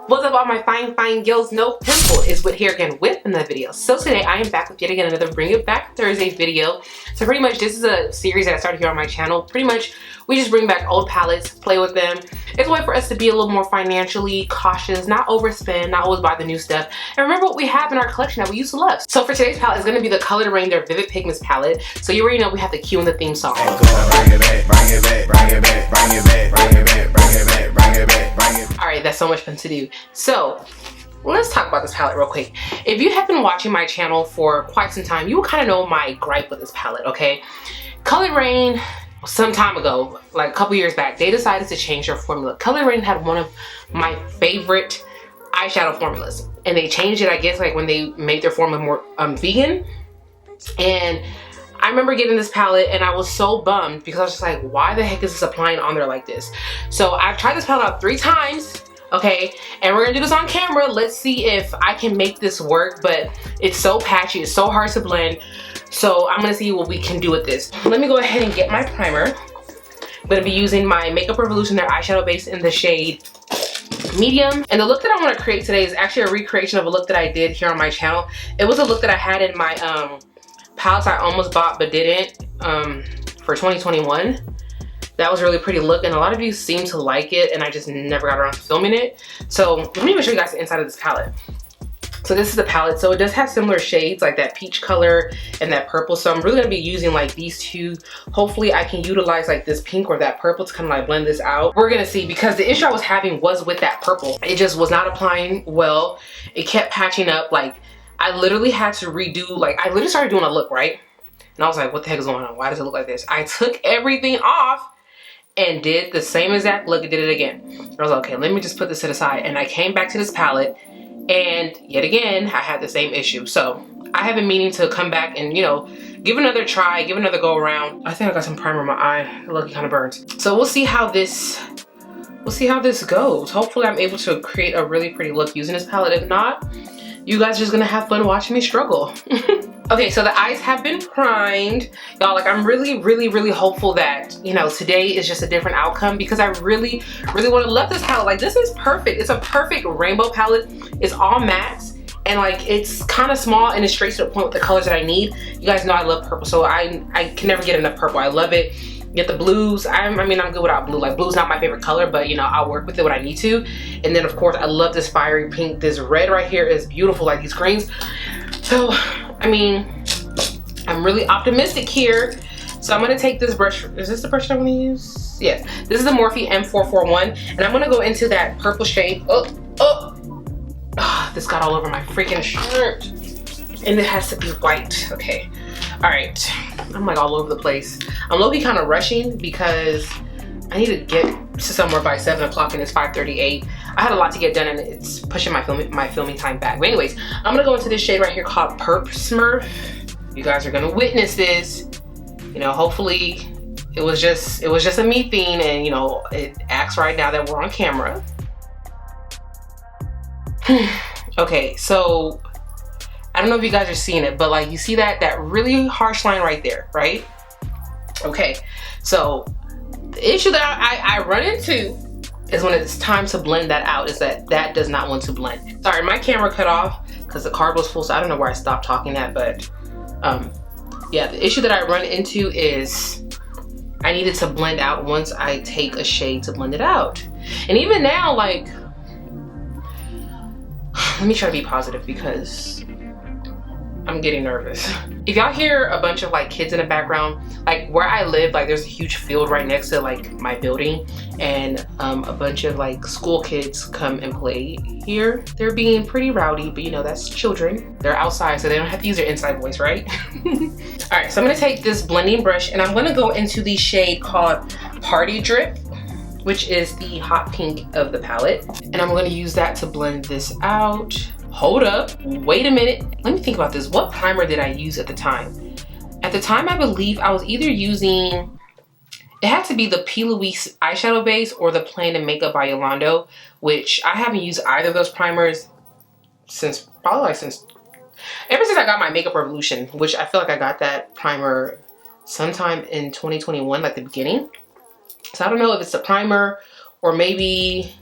What's up all my fine girls? No Pimple is Whit here again with another video. So today I am back with yet again another Bring It Back Thursday video. So pretty much this is a series that I started here on my channel. Pretty much we just bring back old palettes, play with them. It's a way for us to be a little more financially cautious, not overspend, not always buy the new stuff, and remember what we have in our collection that we used to love. So for today's palette is going to be the Color Raine, their Vivid Pigments palette. So you already know we have the cue and the theme song. Bring it back, bring it back, bring it back, bring it back, bring it back, bring it back, bring it back, bring it back. Alright, that's so much fun to do. So let's talk about this palette real quick. If you have been watching my channel for quite some time, you will kind of know my gripe with this palette, okay? Color Raine, some time ago, like a couple years back, they decided to change their formula. Color Raine had one of my favorite eyeshadow formulas, and they changed it, I guess, like when they made their formula more vegan. And I remember getting this palette and I was so bummed because I was just like, why the heck is this applying on there like this? So I've tried this palette out 3 times. Okay, and we're gonna do this on camera. Let's see if I can make this work, but it's so patchy, it's so hard to blend. So I'm gonna see what we can do with this. Let me go ahead and get my primer. I'm gonna be using my Makeup Revolution, their eyeshadow base in the shade medium. And the look that I want to create today is actually a recreation of a look that I did here on my channel. It was a look that I had in my palettes I almost bought but didn't for 2021. That was a really pretty look, and a lot of you seem to like it, and I just never got around to filming it. So let me even show you guys the inside of this palette. So this is the palette. So it does have similar shades, like that peach color and that purple. So I'm really gonna be using like these two. Hopefully I can utilize like this pink or that purple to kind of like blend this out. We're gonna see, because the issue I was having was with that purple. It just was not applying well. It kept patching up. Like I literally had to redo, like I literally started doing a look, right? And I was like, what the heck is going on? Why does it look like this? I took everything off and did the same exact look and did it again. I was like, okay, let me just put this to the side. And I came back to this palette, and yet again, I had the same issue. So I have been meaning to come back and, you know, give another try, give another go around. I think I got some primer in my eye. Look, it kind of burns. So we'll see how this goes. Hopefully I'm able to create a really pretty look using this palette. If not, you guys are just gonna have fun watching me struggle. Okay, so the eyes have been primed. Y'all, like I'm really hopeful that, you know, today is just a different outcome, because I really want to love this palette. Like this is perfect. It's a perfect rainbow palette. It's all mattes, and like it's kind of small and it's straight to the point with the colors that I need. You guys know I love purple, so I can never get enough purple. I love it. Get the blues. I mean, I'm good without blue. Like blue's not my favorite color, but you know, I'll work with it when I need to. And then of course, I love this fiery pink. This red right here is beautiful, like these greens. So, I mean, I'm really optimistic here. So I'm gonna take this brush. Is this the brush I wanna use? Yes. This is the Morphe M441. And I'm gonna go into that purple shade. This got all over my freaking shirt. And it has to be white. Okay. All right. I'm like all over the place. I'm low-key kind of rushing because I need to get to somewhere by 7 o'clock and it's 5:38. I had a lot to get done and it's pushing my filming time back. But anyways, I'm gonna go into this shade right here called Perp Smurf. You guys are gonna witness this. You know, hopefully it was just a me thing, and you know, it acts right now that we're on camera. Okay, so I don't know if you guys are seeing it, but like you see that really harsh line right there, right? Okay, so the issue that I run into is when it's time to blend that out, is that does not want to blend. Sorry, my camera cut off because the card was full, so I don't know where I stopped talking at, but yeah, the issue that I run into is I needed to blend out once I take a shade to blend it out. And even now, like, let me try to be positive because I'm getting nervous. If y'all hear a bunch of like kids in the background, like where I live, like there's a huge field right next to like my building, and a bunch of like school kids come and play here. They're being pretty rowdy, but you know, that's children. They're outside, so they don't have to use their inside voice, right? All right, so I'm gonna take this blending brush and I'm gonna go into the shade called Party Drip, which is the hot pink of the palette. And I'm gonna use that to blend this out. Hold up, wait a minute. Let me think about this. What primer did I use at the time? At the time, I believe I was either using, it had to be the P. Louise eyeshadow base or the Plan and Makeup by Yolando, which I haven't used either of those primers since, probably like ever since I got my Makeup Revolution, which I feel like I got that primer sometime in 2021, like the beginning. So I don't know if it's the primer or maybe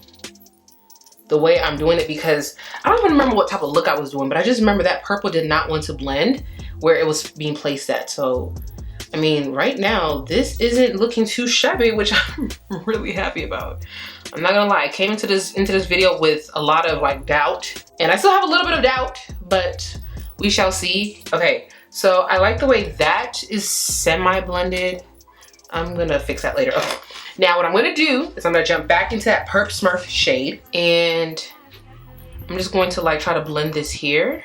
the way I'm doing it, because I don't even remember what type of look I was doing, but I just remember that purple did not want to blend where it was being placed at. So, I mean, right now, this isn't looking too shabby, which I'm really happy about. I'm not gonna lie, I came into this video with a lot of like doubt, and I still have a little bit of doubt, but we shall see. Okay, so I like the way that is semi-blended. I'm gonna fix that later. Okay. Now what I'm gonna do is I'm gonna jump back into that Perp Smurf shade, and I'm just going to like try to blend this here.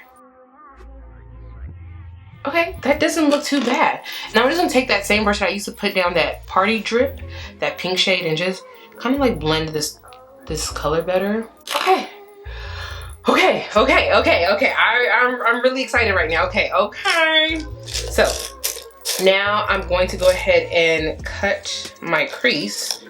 Okay, that doesn't look too bad. Now I'm just gonna take that same brush that I used to put down that Party Drip, that pink shade, and just kind of like blend this color better. Okay. I'm really excited right now. Okay. So now I'm going to go ahead and cut my crease.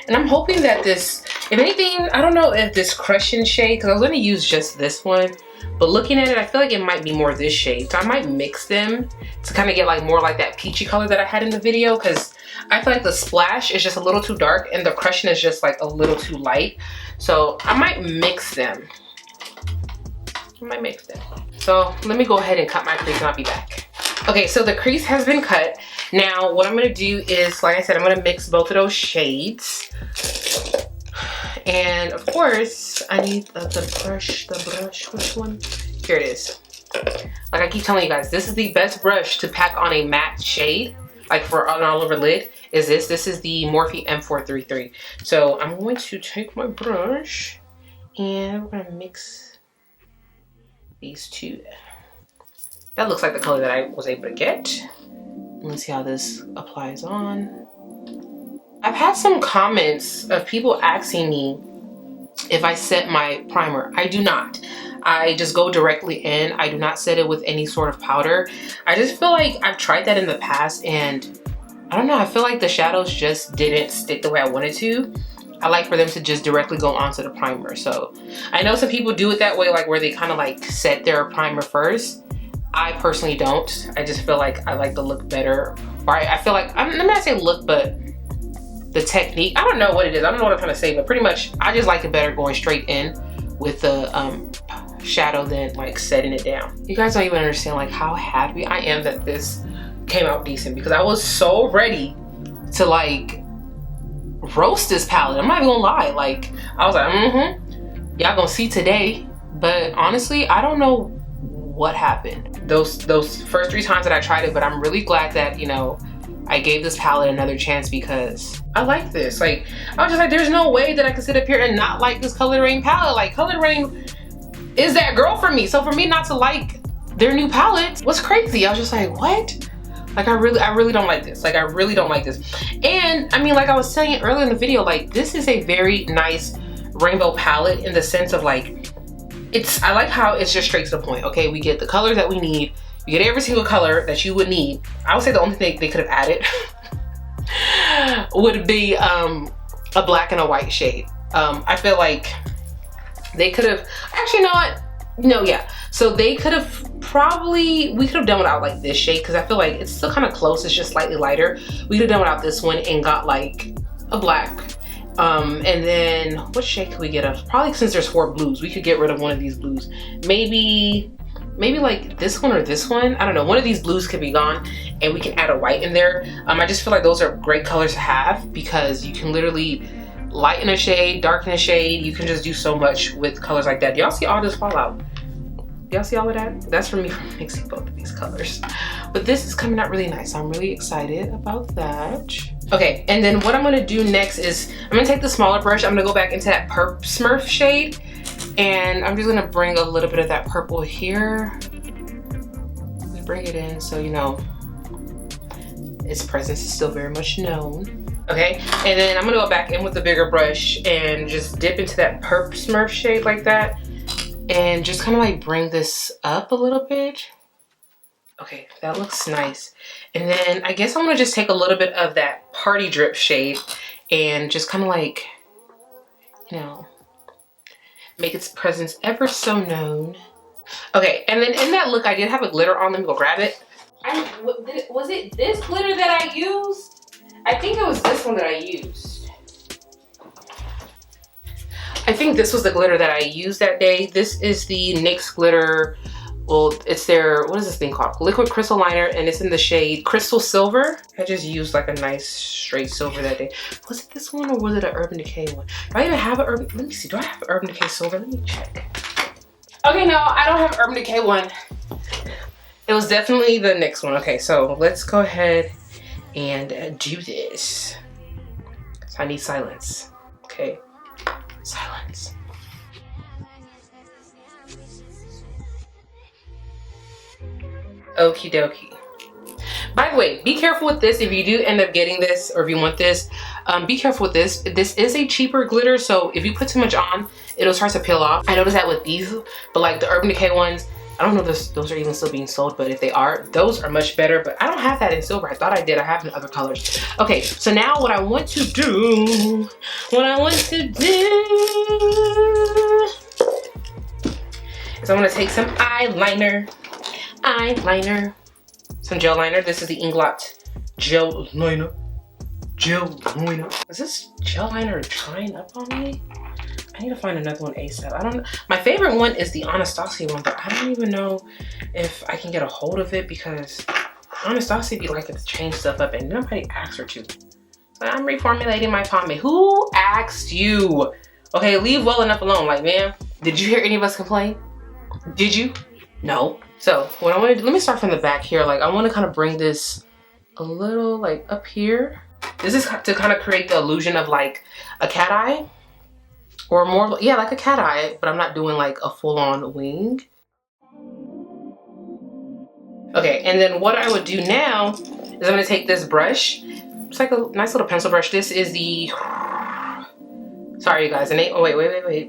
And I'm hoping that this, if anything, I don't know if this Crushing shade, because I was going to use just this one, but looking at it, I feel like it might be more this shade. So I might mix them to kind of get like more like that peachy color that I had in the video, because I feel like the Splash is just a little too dark and the Crushing is just like a little too light. So I might mix them. So let me go ahead and cut my crease and I'll be back. Okay, so the crease has been cut. Now what I'm gonna do is, like I said, I'm gonna mix both of those shades. And of course, I need the brush, which one? Here it is. Like I keep telling you guys, this is the best brush to pack on a matte shade, like for an all over lid, is this. This is the Morphe M433. So I'm going to take my brush and we're gonna mix these two. That looks like the color that I was able to get. Let's see how this applies on. I've had some comments of people asking me if I set my primer. I do not. I just go directly in. I do not set it with any sort of powder. I just feel like I've tried that in the past and I don't know, I feel like the shadows just didn't stick the way I wanted to. I like for them to just directly go onto the primer. So I know some people do it that way, like where they kind of like set their primer first. I personally don't. I just feel like I like the look better. Or I feel like, I'm not saying look, but the technique, I don't know what it is. I don't know what I'm trying to say, but pretty much I just like it better going straight in with the shadow than like setting it down. You guys don't even understand like how happy I am that this came out decent, because I was so ready to like roast this palette. I'm not even gonna lie. Like I was like, y'all gonna see today. But honestly, I don't know what happened those first 3 times that I tried it, but I'm really glad that, you know, I gave this palette another chance, because I like this. Like I was just like, there's no way that I could sit up here and not like this Colored Raine palette. Like Colored Raine is that girl for me. So for me not to like their new palette was crazy. I was just like, what? Like I really don't like this. Like I really don't like this. And I mean, like I was saying earlier in the video, like this is a very nice rainbow palette in the sense of like, I like how it's just straight to the point. Okay, we get the colors that we need. You get every single color that you would need. I would say the only thing they could have added would be a black and a white shade. I feel like they could have, actually, you know what? No, yeah. So they could have probably, we could have done without like this shade, because I feel like it's still kind of close. It's just slightly lighter. We could have done without this one and got like a black. And then what shade could we get of? Probably, since there's 4 blues, we could get rid of one of these blues. Maybe like this one or this one. I don't know. One of these blues could be gone and we can add a white in there. I just feel like those are great colors to have, because you can literally lighten a shade, darken a shade. You can just do so much with colors like that. Y'all see all this fallout? Y'all see all of that? That's for me from mixing both of these colors. But this is coming out really nice. I'm really excited about that. Okay, and then what I'm gonna do next is I'm gonna take the smaller brush. I'm gonna go back into that Perp Smurf shade, and I'm just gonna bring a little bit of that purple here. Just bring it in so you know its presence is still very much known. Okay, and then I'm gonna go back in with the bigger brush and just dip into that Perp Smurf shade like that, and just kind of like bring this up a little bit. Okay, that looks nice. And then I guess I'm gonna just take a little bit of that Party Drip shade and just kind of like, you know, make its presence ever so known. Okay, and then in that look, I did have a glitter on. Let me go grab it. Was it this glitter that I used? I think it was this one that I used. I think this was the glitter that I used that day. This is the NYX glitter. Well, it's their, what is this thing called? Liquid crystal liner, and it's in the shade Crystal Silver. I just used like a nice straight silver that day. Was it this one or was it an Urban Decay one? Do I even have an Urban, let me see, do I have an Urban Decay silver? Let me check. Okay, no, I don't have Urban Decay one. It was definitely the NYX one. Okay, so let's go ahead and do this. So I need silence, okay? Silence. Okie dokie. By the way, be careful with this. If you do end up getting this, or if you want this, be careful with this. This is a cheaper glitter, so if you put too much on, it'll start to peel off. I noticed that with these, but like the Urban Decay ones, I don't know if those are even still being sold, but if they are, those are much better. But I don't have that in silver. I thought I did. I have in other colors. Okay, so now what I want to do, is I'm gonna take some eyeliner, some gel liner. This is the Inglot gel liner. Is this gel liner drying up on me? I need to find another one ASAP. I don't know. My favorite one is the Anastasia one, but I don't even know if I can get a hold of it because Anastasia be liking to change stuff up and nobody asked her to. So I'm reformulating my pomade. Who asked you? Okay, leave well enough alone. Like, man, did you hear any of us complain? Did you? No. So what I want to do, let me start from the back here. Like, I want to kind of bring this a little like up here. This is to kind of create the illusion of like a cat eye. Or more, yeah, like a cat eye, but I'm not doing like a full-on wing. Okay, and then what I would do now is I'm gonna take this brush. It's like a nice little pencil brush. This is the, sorry you guys, oh wait,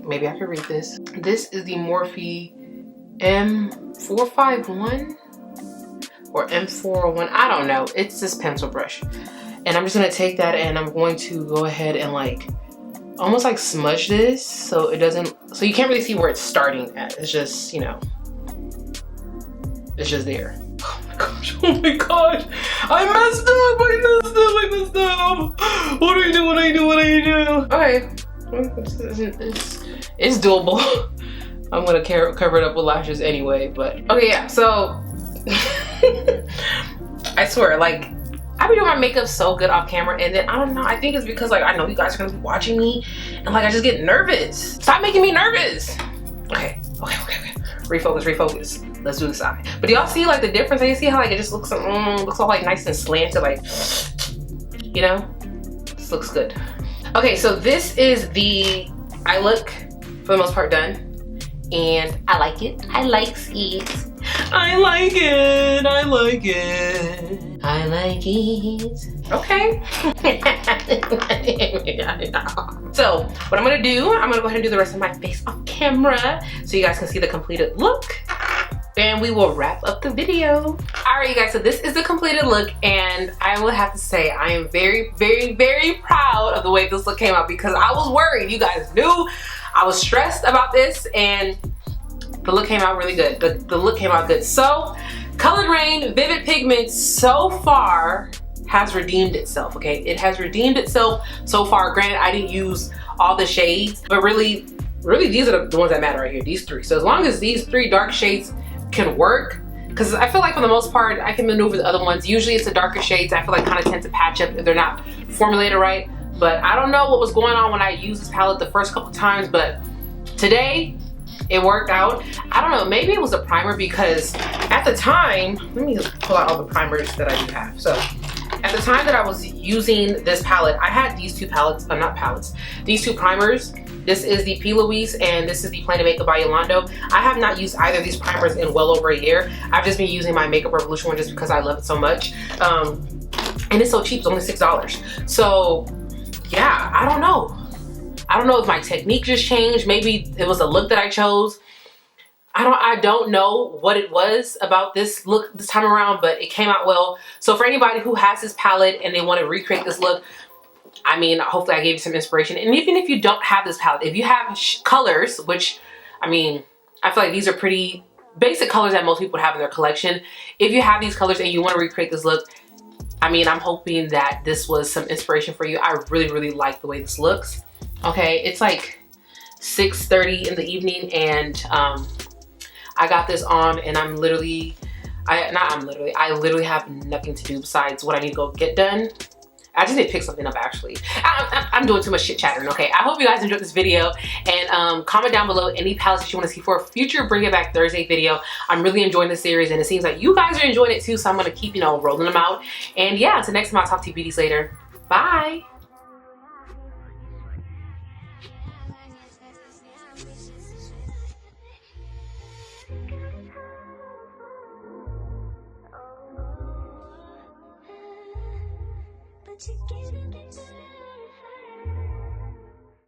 maybe I can read this. This is the Morphe M451 or M401, I don't know. It's this pencil brush. And I'm just gonna take that and I'm going to go ahead and like, almost like smudge this so it doesn't, so you can't really see where it's starting at. It's just, you know, it's just there. Oh my gosh, I messed up. What are you doing? Okay, it's doable. I'm gonna cover it up with lashes anyway, but okay, yeah, so I swear, like, I be doing my makeup so good off camera, and then I don't know, I think it's because like I know you guys are gonna be watching me and like I just get nervous. Stop making me nervous. Okay. Refocus. Let's do this eye. But do y'all see like the difference? You see how like it just looks all like nice and slanted, like, you know? This looks good. Okay, so this is the eye look for the most part done. And I like it. I like it. Okay. So what I'm gonna do, I'm gonna go ahead and do the rest of my face off camera so you guys can see the completed look. And we will wrap up the video. All right, you guys, so this is the completed look, and I will have to say I am very, very, very proud of the way this look came out because I was worried. You guys knew I was stressed about this, and the look came out really good. The look came out good. So, Colored Raine Vivid Pigments so far has redeemed itself, okay? It has redeemed itself so far. Granted, I didn't use all the shades, but really these are the ones that matter right here, these three. So as long as these three dark shades can work, because I feel like for the most part, I can maneuver the other ones. Usually it's the darker shades I feel like kind of tend to patch up if they're not formulated right. But I don't know what was going on when I used this palette the first couple times, but today, it worked out. I don't know, maybe it was a primer because at the time, let me pull out all the primers that I do have. So at the time that I was using this palette, I had these two palettes, these two primers. This is the P. Louise and this is the Plain to Makeup by Yolando. I have not used either of these primers in well over a year. I've just been using my Makeup Revolution one just because I love it so much. And it's so cheap, it's only $6. So yeah, I don't know. I don't know if my technique just changed. Maybe it was a look that I chose. I don't know what it was about this look this time around, but it came out well. So for anybody who has this palette and they want to recreate this look, I mean, hopefully I gave you some inspiration. And even if you don't have this palette, if you have colors, which, I mean, I feel like these are pretty basic colors that most people would have in their collection. If you have these colors and you want to recreate this look, I mean, I'm hoping that this was some inspiration for you. I really, really like the way this looks. Okay, it's like 6:30 in the evening, and I got this on, and I literally have nothing to do besides what I need to go get done. I just need to pick something up actually. I'm doing too much shit chattering, okay? I hope you guys enjoyed this video, and comment down below any palettes that you want to see for a future Bring It Back Thursday video. I'm really enjoying this series, and it seems like you guys are enjoying it too, so I'm gonna keep, you know, rolling them out. And yeah, until next time, I'll talk to you beauties later. Bye. But you get it.